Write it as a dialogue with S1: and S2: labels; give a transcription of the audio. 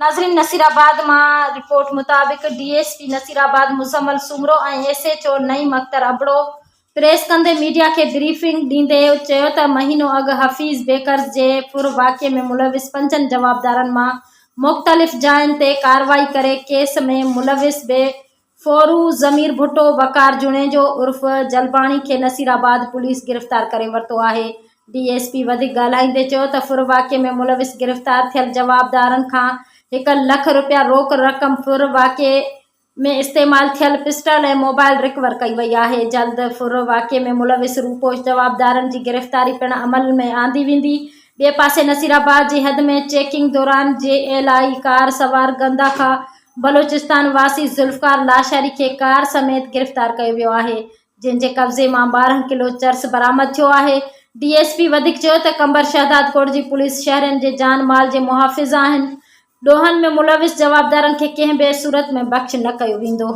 S1: नाज़रीन, नसीराबाद में रिपोर्ट मुताबिक डीएसपी नसीराबाद मुजम्मल सुमरो और एसएचओ नईम अख्तर अबड़ो प्रेस कंदे मीडिया के ब्रीफिंग दींदे चयो त महीनो अग हफीज़ बेकर्स जे पुर वाक़े में मुलविस 5 जवाबदारन मां मुख्तलिफ़ जायन ते कार्रवाई करे केस में मुलविस बेफोरू ज़मीर भुट्टो वकार जुणेजो उर्फ जलबाणी के नसीराबाद पुलिस गिरफ्तार करे वरतो आहे। डीएसपी वधिक ॻाल्हाईंदे चयो त फुर वाक़े में मुलविस गिरफ्तार थियल जवाबदारन खां 1 लख रुपया रोक रक़म फुर वाक़े में इस्तेमाल थियल पिस्टल और मोबाइल रिकवर कई वई आहे। जल्द फुर वाक़े में मुलविस रूपोश जवाबदारन की गिरफ्तारी पिण अमल में आंदी वेंदी। बे पासे नसीराबाद जी हद में चेकिंग दौरान JLI कार सवार गंदा खां बलोचिस्तान वासी जुल्फकार लाशारी के कार समेत गिरफ्तार किया वियो आहे, जिनके कब्जे में 12 किलो चर्स बरामद थियो आहे। डीएसपी वधिक चयो त कंबर शहदाद कोट जी पुलिस शहरन के जान माल के मुहाफ़िज़ आहिनि। ॾोहनि में मुलविस जवाबदारन के कंहिं बि सूरत में बख़्श न कयो वेंदो।